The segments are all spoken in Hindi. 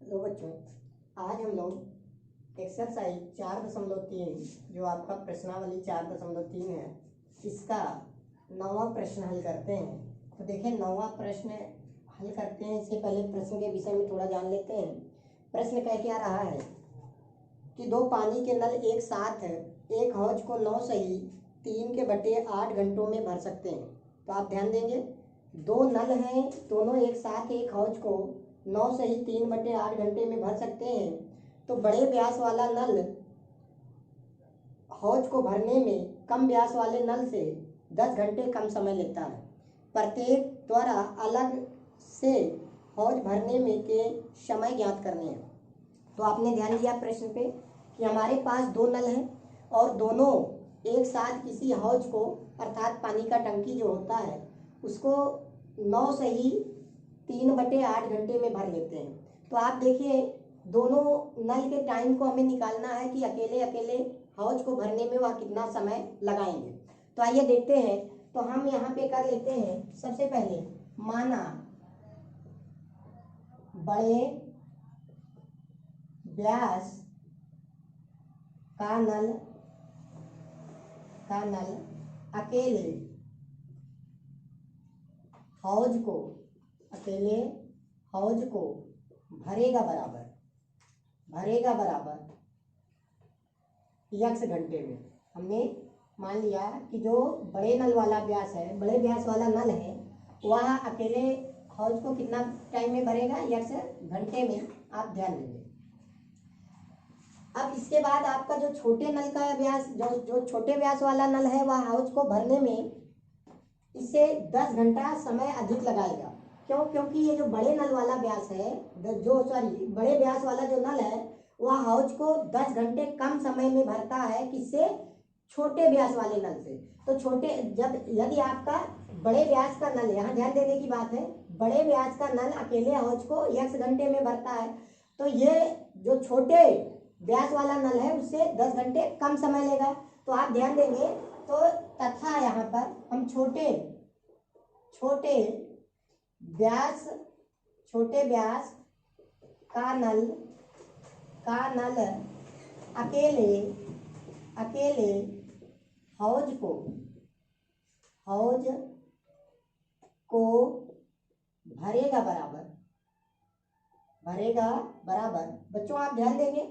हेलो बच्चों, आज हम लोग एक्सरसाइज 4.3 जो आपका प्रश्नावली 4.3 है, इसका 9वां प्रश्न हल करते हैं। तो देखिए 9वां प्रश्न हल करते हैं, इसके पहले प्रश्न के विषय में थोड़ा जान लेते हैं। प्रश्न कह क्या रहा है कि दो पानी के नल एक साथ एक हौज को 9 सही 3/8 घंटों में भर सकते हैं। तो आप ध्यान देंगे, दो नल हैं, दोनों एक साथ एक हौज को 9 सही 3/8 घंटे में भर सकते हैं। तो बड़े व्यास वाला नल हौज को भरने में कम व्यास वाले नल से 10 घंटे कम समय लेता है। प्रत्येक द्वारा अलग से हौज भरने में के समय ज्ञात करने हैं। तो आपने ध्यान दिया प्रश्न पे कि हमारे पास दो नल हैं और दोनों एक साथ किसी हौज को अर्थात पानी का टंकी जो होता है उसको 9 सही 3/8 घंटे में भर लेते हैं। तो आप देखिए दोनों नल के टाइम को हमें निकालना है कि अकेले अकेले हौज को भरने में वह कितना समय लगाएंगे। तो आइए देखते हैं। तो हम यहाँ पे कर लेते हैं। सबसे पहले माना बड़े व्यास का नल अकेले हौज को भरेगा बराबर x घंटे में। हमने मान लिया कि जो बड़े नल वाला व्यास है, बड़े व्यास वाला नल है, वह अकेले हौज को कितना टाइम में भरेगा, x घंटे में। आप ध्यान देंगे। अब इसके बाद आपका जो छोटे नल का व्यास, जो छोटे व्यास वाला नल है, वह हौज को भरने में इससे 10 घंटा समय अधिक लगाएगा। क्यों? क्योंकि ये जो बड़े नल वाला व्यास है, बड़े व्यास वाला जो नल है वह हौज को 10 घंटे कम समय में भरता है। किससे? छोटे व्यास वाले नल से। तो यदि आपका बड़े व्यास का नल, यहाँ ध्यान देने की बात है, बड़े व्यास का नल अकेले हौज को x घंटे में भरता है, तो ये जो छोटे व्यास वाला नल है उससे 10 घंटे कम समय लेगा। तो आप ध्यान देंगे तो तथा यहाँ पर हम छोटे व्यास का नल अकेले हौज को भरेगा बराबर। बच्चों आप ध्यान देंगे,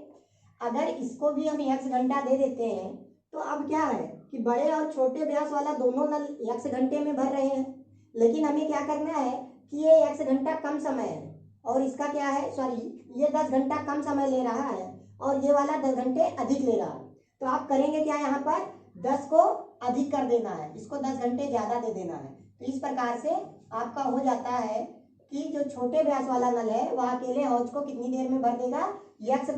अगर इसको भी हम x घंटा दे देते हैं तो अब क्या है कि बड़े और छोटे व्यास वाला दोनों नल x घंटे में भर रहे हैं, लेकिन हमें क्या करना है कि ये x घंटा कम समय है और इसका क्या है, ये 10 घंटा कम समय ले रहा है और ये वाला 10 घंटे अधिक ले रहा है। तो आप करेंगे क्या, यहाँ पर 10 को अधिक कर देना है, इसको 10 घंटे ज्यादा दे देना है। तो इस प्रकार से आपका हो जाता है कि जो छोटे व्यास वाला नल है वह अकेले हौज को कितनी देर में भर देगा, x +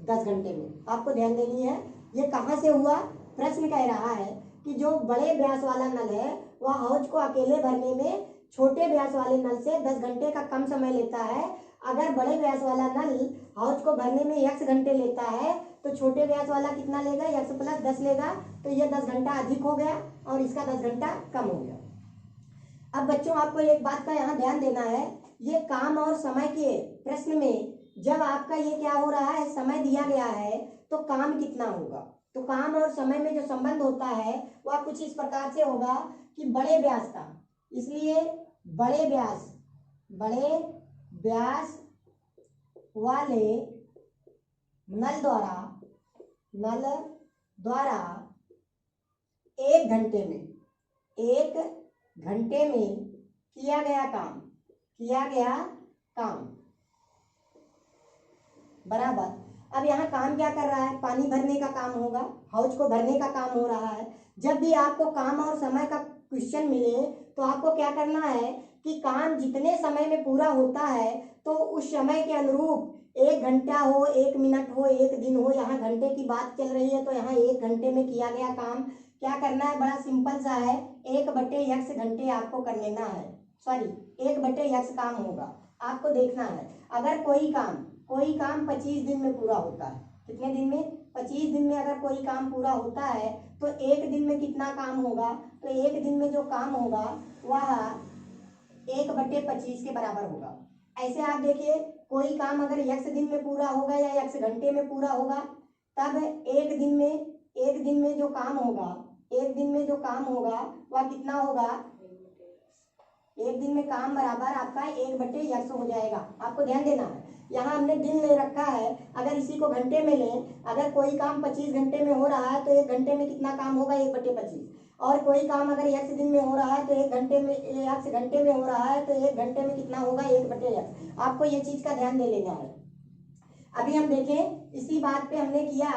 10 घंटे में। आपको ध्यान देनी है। ये कहाँ से हुआ? प्रश्न कह रहा है कि जो बड़े व्यास वाला नल है वह हौज को अकेले भरने में छोटे व्यास वाले नल से 10 घंटे का कम समय लेता है। अगर बड़े व्यास वाला नल हौज को भरने में x घंटे लेता है तो छोटे व्यास वाला कितना लेगा, x + 10 लेगा। तो ये 10 घंटा अधिक हो गया और इसका 10 घंटा कम हो गया। अब बच्चों आपको एक बात का यहाँ ध्यान देना है, ये काम और समय के प्रश्न में जब आपका ये क्या हो रहा है, समय दिया गया है तो काम कितना होगा। तो काम और समय में जो संबंध होता है वह कुछ इस प्रकार से होगा कि बड़े व्यास का, इसलिए बड़े व्यास वाले नल द्वारा 1 घंटे में किया गया काम बराबर। अब यहाँ काम क्या कर रहा है, पानी भरने का काम होगा, हौज को भरने का काम हो रहा है। जब भी आपको काम और समय का क्वेश्चन मिले तो आपको क्या करना है कि काम जितने समय में पूरा होता है तो उस समय के अनुरूप 1 घंटा हो, 1 मिनट हो, 1 दिन हो, यहाँ घंटे की बात चल रही है तो यहाँ 1 घंटे में किया गया काम क्या करना है, बड़ा सिंपल सा है, 1/x घंटे आपको कर लेना है। 1/x काम होगा, आपको देखना है। अगर कोई काम 25 दिन में पूरा होता है, कितने दिन में, 25 दिन में अगर कोई काम पूरा होता है तो 1 दिन में कितना काम होगा, तो 1 दिन में जो काम होगा वह 1/25 के बराबर होगा। ऐसे आप देखिए कोई काम अगर x दिन में पूरा होगा या x घंटे में पूरा होगा, तब एक दिन में जो काम होगा, एक दिन में जो काम होगा वह कितना होगा, एक दिन में काम बराबर आपका 1/x हो जाएगा। आपको ध्यान देना है, यहाँ हमने दिन ले रखा है, अगर इसी को घंटे में लें, अगर कोई काम 25 घंटे में हो रहा है तो एक घंटे में कितना काम होगा, 1/25। और कोई काम अगर x दिन में हो रहा है तो एक घंटे में, x घंटे में हो रहा है तो एक घंटे में कितना होगा, 1/x। आपको ये चीज का ध्यान दे लेना है। अभी हम देखें, इसी बात पे हमने किया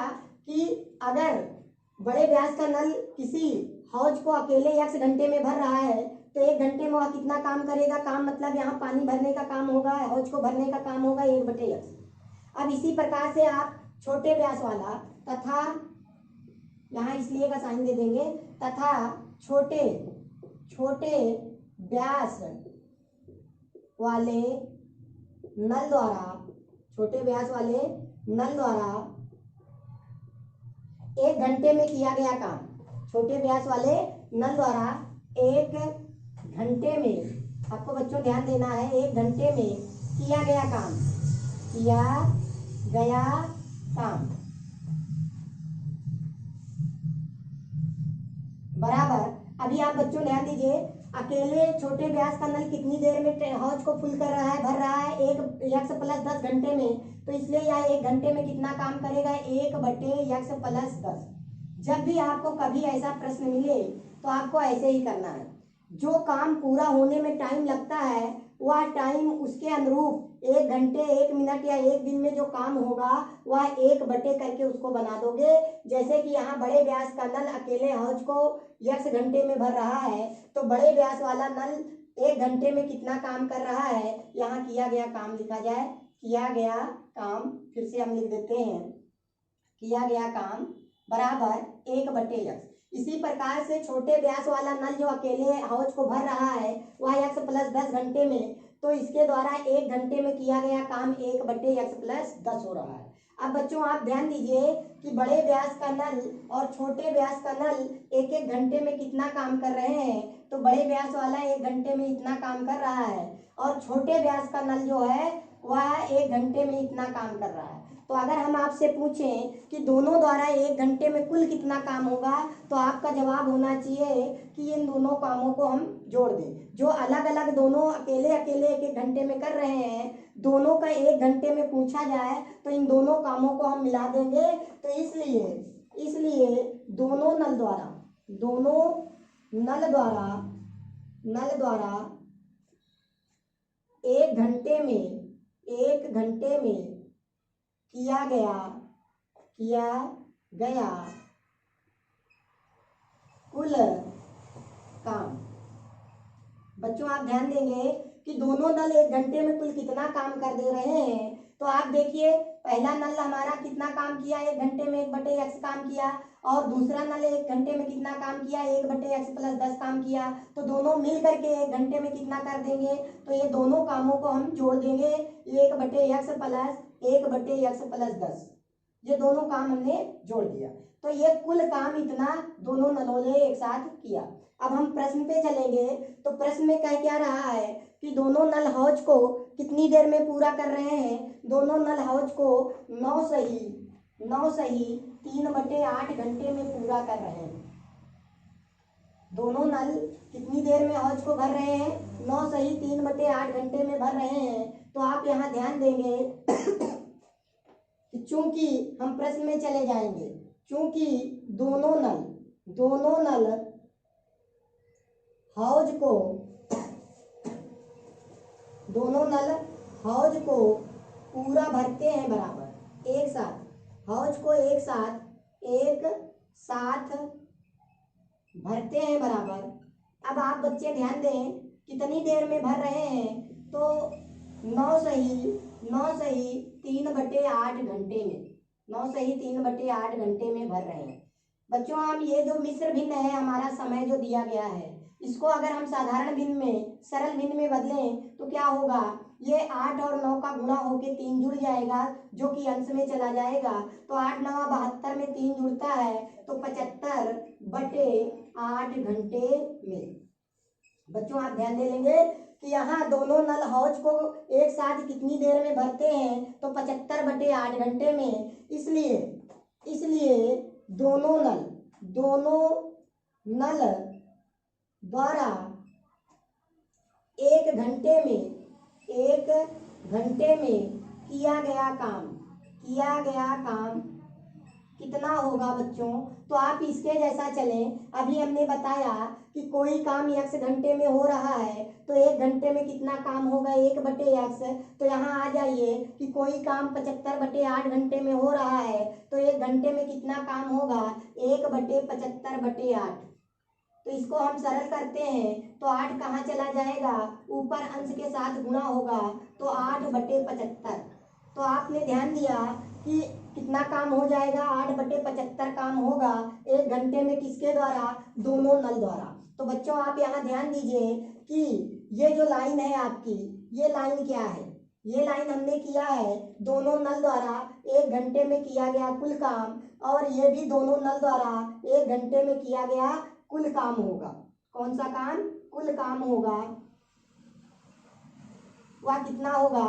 कि अगर बड़े व्यास का नल किसी हौज को अकेले x घंटे में भर रहा है तो एक घंटे में वह कितना काम करेगा, काम मतलब यहाँ पानी भरने का काम होगा, हौज को भरने का काम होगा 1/x। अब इसी प्रकार से आप छोटे व्यास वाला तथा, यहाँ इसलिए का साइन दे देंगे, तथा छोटे व्यास वाले नल द्वारा, छोटे व्यास वाले नल द्वारा एक घंटे में किया गया काम, छोटे व्यास वाले नल द्वारा एक घंटे में, आपको बच्चों ध्यान देना है, एक घंटे में किया गया काम बराबर, अभी आप बच्चों ध्यान दीजिए, अकेले छोटे व्यास का नल कितनी देर में हौज को फुल कर रहा है, भर रहा है, 1x + 10 घंटे में, तो इसलिए यह एक घंटे में कितना काम करेगा, 1/x + 10। जब भी आपको कभी ऐसा प्रश्न मिले तो आपको ऐसे ही करना है, जो काम पूरा होने में टाइम लगता है वह टाइम उसके अनुरूप 1 घंटे 1 मिनट या 1 दिन में जो काम होगा वह 1/, करके उसको बना दोगे। जैसे कि यहाँ बड़े व्यास का नल अकेले हौज को x घंटे में भर रहा है, तो बड़े व्यास वाला नल 1 घंटे में कितना काम कर रहा है, यहाँ किया गया काम लिखा जाए, किया गया काम, फिर से हम लिख देते हैं, किया गया काम बराबर 1/x। इसी प्रकार से छोटे व्यास वाला नल जो अकेले हौज को भर रहा है वह x + 10 घंटे में, तो इसके द्वारा 1 घंटे में किया गया काम 1/x + 10 हो रहा है। अब बच्चों आप ध्यान दीजिए कि बड़े व्यास का नल और छोटे व्यास का नल एक एक घंटे में कितना काम कर रहे हैं, तो बड़े व्यास वाला 1 घंटे में इतना काम कर रहा है और छोटे व्यास का नल जो है वह 1 घंटे में इतना काम कर रहा है। तो अगर हम आपसे पूछें कि दोनों द्वारा 1 घंटे में कुल कितना काम होगा, तो आपका जवाब होना चाहिए कि इन दोनों कामों को हम जोड़ दें। जो अलग अलग दोनों अकेले अकेले 1 घंटे में कर रहे हैं, दोनों का 1 घंटे में पूछा जाए तो इन दोनों कामों को हम मिला देंगे। तो इसलिए दोनों नल द्वारा 1 घंटे में किया गया कुल काम। बच्चों आप ध्यान देंगे कि दोनों नल 1 घंटे में कुल कितना काम कर दे रहे हैं। तो आप देखिए, पहला नल हमारा कितना काम किया, 1 घंटे में 1/x काम किया, और दूसरा नल 1 घंटे में कितना काम किया, 1/x + 10 काम किया। तो दोनों मिल करके 1 घंटे में कितना कर देंगे, तो ये दोनों कामों को हम जोड़ देंगे, 1/x + 10। ये दोनों काम हमने जोड़ दिया, तो ये कुल काम इतना दोनों नलों ने एक साथ किया। अब हम प्रश्न पे चलेंगे, तो प्रश्न में कह क्या रहा है कि दोनों नल हौज को कितनी देर में पूरा कर रहे हैं। दोनों नल हौज को 9 सही 3/8 घंटे में पूरा कर रहे हैं। दोनों नल कितनी देर में हौज को भर रहे हैं, 9 सही 3/8 घंटे में भर रहे हैं। तो आप यहाँ ध्यान देंगे कि चूंकि हम प्रश्न में चले जाएंगे, चूंकि दोनों नल हौज को पूरा भरते हैं बराबर, एक साथ हौज को एक साथ भरते हैं बराबर। अब आप बच्चे ध्यान दें कितनी देर में भर रहे हैं, तो 9 सही 3/8 घंटे में, 9 सही 3/8 घंटे में भर रहे हैं। बच्चों हम ये जो मिश्र भिन्न है हमारा समय जो दिया गया है, इसको अगर हम साधारण भिन्न में, सरल भिन्न में बदलें तो क्या होगा, ये 8 और 9 का गुणा होके 3 जुड़ जाएगा, जो कि अंश में चला जाएगा। तो 8 9 72 में 3 जुड़ता है, तो 75/8 घंटे में। बच्चों आप ध्यान दे लेंगे कि यहाँ दोनों नल हौज को एक साथ कितनी देर में भरते हैं, तो 75/8 घंटे में। इसलिए इसलिए दोनों नल द्वारा एक घंटे में किया गया काम कितना होगा बच्चों? तो आप इसके जैसा चलें। अभी हमने बताया कि कोई काम x घंटे में हो रहा है तो 1 घंटे में कितना काम होगा, 1/x। तो यहाँ आ जाइए कि कोई काम 75/8 घंटे में हो रहा है तो 1 घंटे में कितना काम होगा, 1/75/8। तो इसको हम सरल करते हैं तो 8 कहाँ चला जाएगा, ऊपर अंश के साथ गुणा होगा तो 8/75। तो आपने ध्यान दिया कि कितना काम हो जाएगा, 8/75 काम होगा 1 घंटे में। किसके द्वारा? दोनों नल द्वारा। तो बच्चों आप यहाँ ध्यान दीजिए कि ये जो लाइन है आपकी, ये लाइन क्या है? ये लाइन हमने किया है दोनों नल द्वारा 1 घंटे में किया गया कुल काम, और ये भी दोनों नल द्वारा 1 घंटे में किया गया कुल काम होगा। कौन सा काम? कुल काम होगा। वह कितना होगा,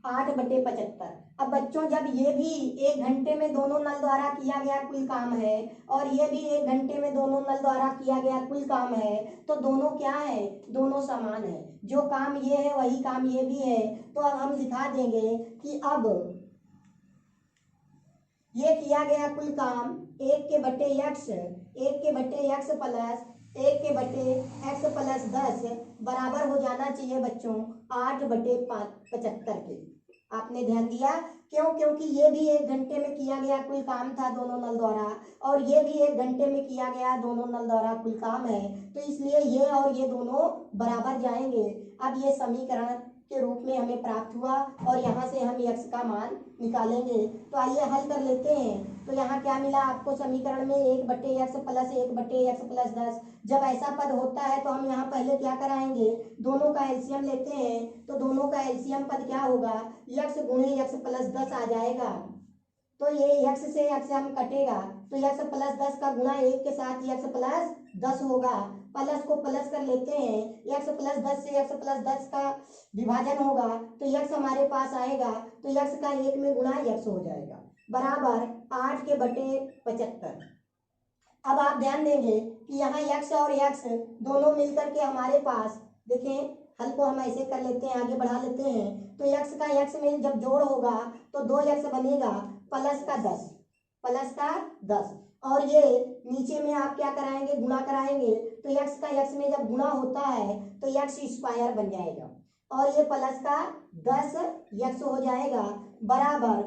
8/75। अब बच्चों जब ये भी 1 घंटे में दोनों नल द्वारा किया गया कुल काम है और ये भी 1 घंटे में दोनों नल द्वारा किया गया कुल काम है, तो दोनों क्या है? दोनों समान है। जो काम ये है वही काम ये भी है। तो अब हम दिखा देंगे कि अब ये किया गया कुल काम 1/x प्लस 1/x प्लस 10 बराबर हो जाना चाहिए बच्चों 8/75 के। आपने ध्यान दिया क्यों? क्योंकि ये भी 1 घंटे में किया गया कुल काम था दोनों नल द्वारा, और ये भी 1 घंटे में किया गया दोनों नल द्वारा कुल काम है, तो इसलिए ये और ये दोनों बराबर जाएंगे। अब ये समीकरण के रूप में हमें प्राप्त हुआ और यहाँ से हम x का मान निकालेंगे। तो आइए हल कर लेते हैं। तो यहाँ क्या मिला आपको समीकरण में, 1/x प्लस 1/x प्लस 10। जब ऐसा पद होता है तो हम यहाँ पहले क्या कराएंगे, दोनों का एलसीएम लेते हैं। तो दोनों का एलसीएम पद क्या होगा, x गुणे x प्लस 10 आ जाएगा। तो ये x से x हम कटेगा तो x प्लस 10 का गुणा 1 के साथ x प्लस 10 होगा। प्लस को प्लस कर लेते हैं, x प्लस 10 से x प्लस 10 का विभाजन होगा तो x हमारे पास आएगा, तो x का 1 में गुणा x हो जाएगा बराबर 8/75। अब आप ध्यान देंगे कि यहाँ x और x दोनों मिलकर के हमारे पास, देखें हल को हम ऐसे कर लेते हैं, आगे बढ़ा लेते हैं। तो x का x में जब जोड़ होगा तो 2x बनेगा प्लस का 10, और ये नीचे में आप क्या कराएंगे, गुणा कराएंगे। तो x का x में जब गुणा होता है तो x स्क्वायर बन जाएगा, और ये प्लस का 10x हो जाएगा बराबर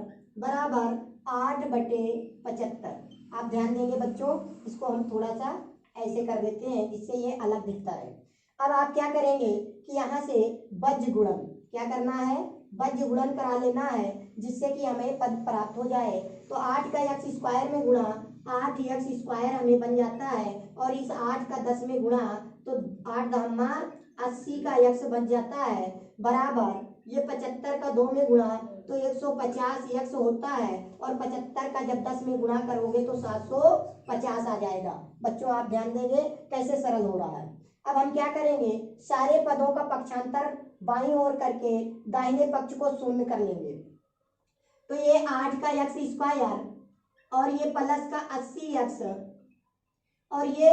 8/75। आप ध्यान देंगे बच्चों, इसको हम थोड़ा सा ऐसे कर देते हैं जिससे ये अलग दिखता है। अब आप क्या करेंगे कि यहाँ से बज्र गुणन, क्या करना है, बज्र गुणन करा लेना है जिससे कि हमें पद प्राप्त हो जाए। तो 8 का x स्क्वायर में गुणा 8x स्क्वायर हमें बन जाता है, और इस 8 का 10 में गुणा तो 8 दहम्मा 80 का x बन जाता है बराबर ये 75 का 2 में गुणा तो 150 x होता है, और 75 का जब 10 में गुणा करोगे तो 750 आ जाएगा। बच्चों आप ध्यान देंगे कैसे सरल हो रहा है। अब हम क्या करेंगे, सारे पदों का पक्षांतर बाईं ओर करके दाहिने पक्ष को शून्य कर लेंगे। तो ये 8 का x स्क्वायर और ये प्लस का 80x और ये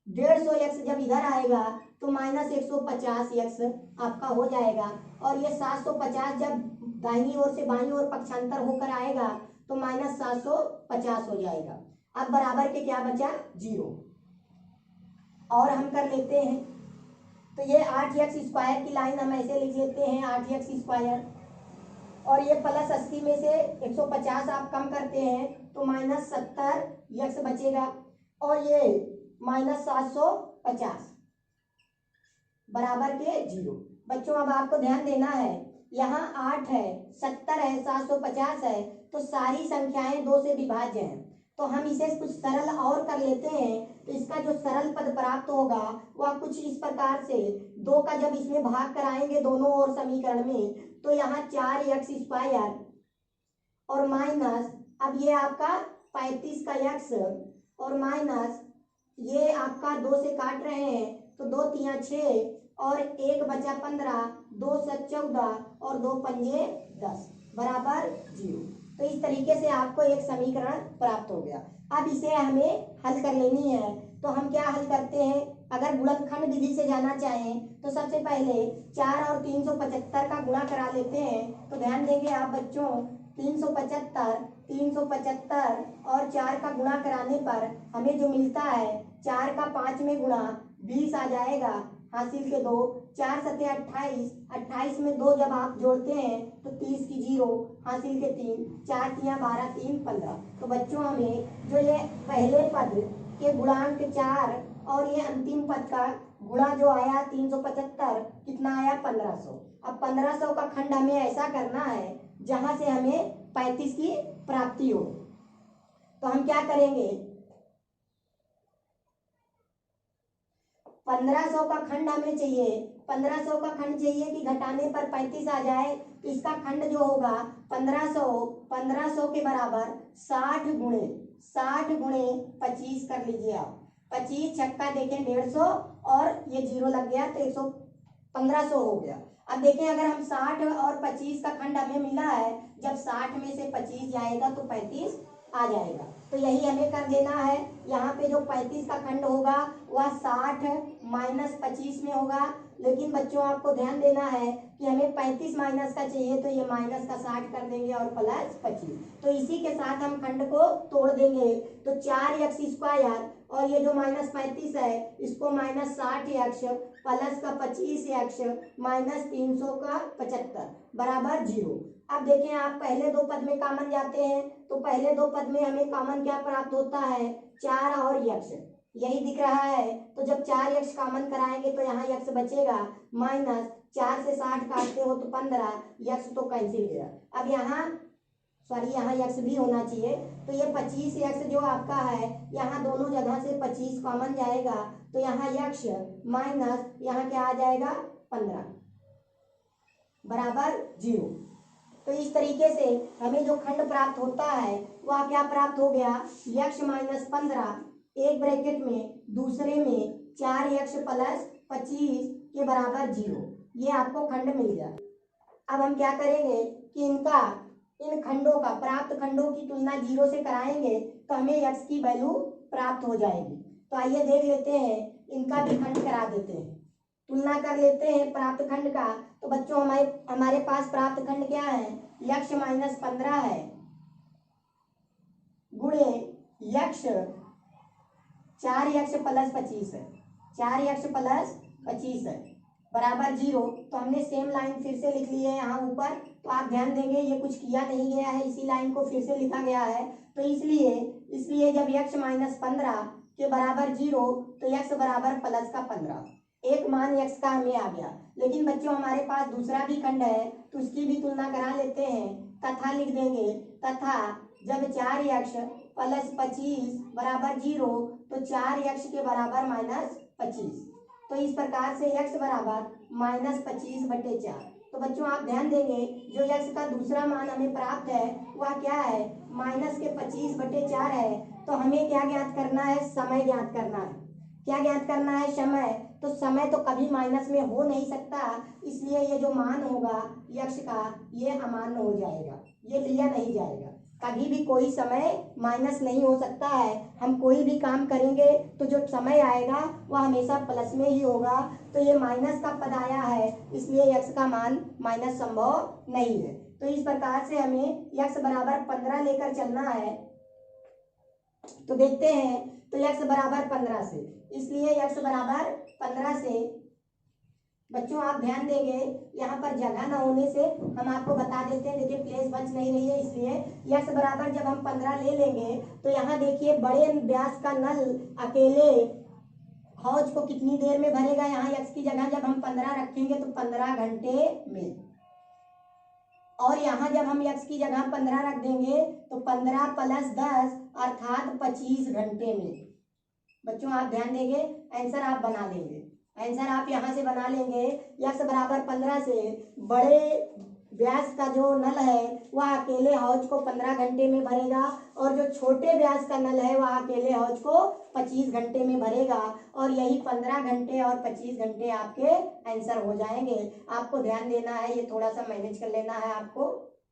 150x जब इधर आएगा तो माइनस 150x आपका हो जाएगा, और ये 750 जब दाहिनी ओर से बाईं ओर पक्षांतर होकर आएगा तो माइनस 750 हो जाएगा। अब बराबर के क्या बचा, 0। और हम कर लेते हैं, तो ये 8x स्क्वायर की लाइन हम ऐसे लिख लेते हैं 8x स्क्वायर, और ये प्लस 80 में से 150 आप कम करते हैं तो माइनस 70x बचेगा, और ये माइनस 750 बराबर के 0। बच्चों अब आपको ध्यान देना है, यहाँ 8 है, 70 है, 750 है, तो सारी संख्याएं 2 से विभाज्य हैं। तो हम इसे कुछ सरल और कर लेते हैं। तो इसका जो सरल पद प्राप्त होगा वह कुछ इस प्रकार से, 2 का जब इसमें भाग कराएंगे दोनों ओर समीकरण में तो यहाँ 4x स्क्वायर और माइनस, अब ये आपका 35 का x और माइनस ये आपका 2 से काट रहे हैं तो 2 तिया 6 और 1 बचा 15, 2 7 14 और 2 पंजे 10 बराबर 0। तो इस तरीके से आपको एक समीकरण प्राप्त हो गया। अब इसे हमें हल कर लेनी है। तो हम क्या हल करते हैं, अगर गुणनखंड विधि से जाना चाहें तो सबसे पहले 4 और 375 का गुणा करा लेते हैं। तो ध्यान देंगे आप बच्चों, 375 और 4 का गुणा कराने पर हमें जो मिलता है, 4 का 5 में गुणा 20 आ जाएगा, हासिल के 2, 4 सत्ते 28, 28 में 2 जब आप जोड़ते हैं तो 30 की 0, हासिल के 3, 4 तियां 12, 3 15। तो बच्चों हमें जो ये पहले पद के गुणांक 4 और ये अंतिम पद का गुणा जो आया 375 कितना आया 1500। अब 1500 का खंड हमें ऐसा करना है जहां से हमें 35 की प्राप्ति हो। तो हम क्या करेंगे, 1500 का खंड हमें चाहिए, 1500 का खंड चाहिए कि घटाने पर 35 आ जाए। तो इसका खंड जो होगा 1500 के बराबर 60 गुणे 25 कर लीजिए आप। 25 छक्का देखें 150 और ये 0 लग गया तो 1500 हो गया। अब देखें अगर हम 60 और 25 का खंड हमें मिला है, जब 60 में से 25 जाएगा तो 35 आ जाएगा। तो यही हमें कर देना है। यहाँ पे जो 35 का खंड होगा वह 60 माइनस 25 में होगा। लेकिन बच्चों आपको ध्यान देना है कि हमें 35 माइनस का चाहिए, तो ये माइनस का 60 कर देंगे और प्लस 25। तो इसी के साथ हम खंड को तोड़ देंगे। तो 4x² और ये जो माइनस 35 है इसको माइनस 60x प्लस का 25x माइनस 300 का 75 बराबर 0। अब देखें आप पहले दो पद में कॉमन जाते हैं, तो पहले दो पद में हमें कॉमन क्या प्राप्त होता है, 4 और x, यही दिख रहा है। तो जब 4x कॉमन कराएंगे तो यहाँ x बचेगा, माइनस 4 से 60 काटते हो तो 15, x तो कैंसिल गया। अब यहाँ यहाँ x भी होना चाहिए। तो ये 25x जो आपका है, यहाँ दोनों जगह से 25 कॉमन जाएगा, तो यहाँ x माइनस यहाँ क्या आ जाएगा 15 बराबर 0। तो इस तरीके से हमें जो खंड प्राप्त होता है वह क्या प्राप्त हो गया, x माइनस 15 एक ब्रैकेट में, दूसरे में 4x प्लस 25 के बराबर 0, ये आपको खंड मिल गया। अब हम क्या करेंगे कि इन खंडों का, प्राप्त खंडों की तुलना 0 से कराएंगे तो हमें x की वैल्यू प्राप्त हो जाएगी। तो आइए देख लेते हैं, इनका भी खंड करा देते हैं, तुलना कर लेते हैं प्राप्त खंड का। तो बच्चों हमारे पास प्राप्त खंड क्या है, x माइनस 15 है गुणे x 4x प्लस 25 है, 4x प्लस 25 है बराबर 0। तो हमने सेम लाइन फिर से लिख ली है यहाँ ऊपर। तो आप ध्यान देंगे ये कुछ किया नहीं गया है, इसी लाइन को फिर से लिखा गया है। तो इसलिए जब x माइनस 15 के बराबर 0 तो x बराबर प्लस का 15, एक मान x का हमें आ गया। लेकिन बच्चों हमारे पास दूसरा भी खंड है तो उसकी भी तुलना करा लेते हैं। तथा लिख देंगे, तथा जब 4x प्लस 25 बराबर 0 तो 4x के बराबर माइनस 25। तो इस प्रकार से x बराबर माइनस 25/4। तो बच्चों आप ध्यान देंगे जो x का दूसरा मान हमें प्राप्त है वह क्या है, माइनस के 25/4 है। तो हमें क्या ज्ञात करना है, समय ज्ञात करना है। क्या ज्ञात करना है, समय। तो समय तो कभी माइनस में हो नहीं सकता, इसलिए ये जो मान होगा x का ये अमान्य हो जाएगा, ये लिया नहीं जाएगा। कभी भी कोई समय माइनस नहीं हो सकता है। हम कोई भी काम करेंगे तो जो समय आएगा वह हमेशा प्लस में ही होगा। तो ये माइनस का पद आया है, इसलिए x का मान माइनस संभव नहीं है। तो इस प्रकार से हमें x बराबर 15 लेकर चलना है। तो देखते हैं, तो x बराबर 15 से, इसलिए x बराबर 15 से बच्चों आप ध्यान देंगे, यहाँ पर जगह न होने से हम आपको बता देते हैं। देखिए प्लेस बच नहीं रही है, इसलिए x बराबर जब हम 15 ले लेंगे तो यहाँ देखिए बड़े व्यास का नल अकेले हौज को कितनी देर में भरेगा। यहाँ x की जगह जब हम 15 रखेंगे तो 15 घंटे में, और यहाँ जब हम x की जगह 15 रख देंगे तो 15 प्लस 10 अर्थात 25 घंटे में। बच्चों आप ध्यान देंगे, आंसर आप बना लेंगे, आंसर आप यहाँ से बना लेंगे। x बराबर 15 से बड़े व्यास का जो नल है वह अकेले हौज को 15 घंटे में भरेगा और जो छोटे व्यास का नल है वह अकेले हौज को 25 घंटे में भरेगा और यही 15 घंटे और 25 घंटे आपके आंसर हो जाएंगे। आपको ध्यान देना है, ये थोड़ा सा मैनेज कर लेना है आपको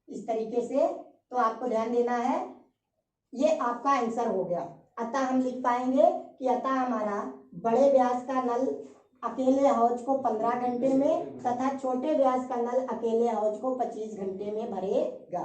इस तरीके से। तो आपको ध्यान देना है, ये आपका आंसर हो गया। अतः हम लिख पाएंगे कि अतः हमारा बड़े व्यास का नल अकेले हौज को 15 घंटे में तथा छोटे व्यास का नल अकेले हौज को 25 घंटे में भरेगा।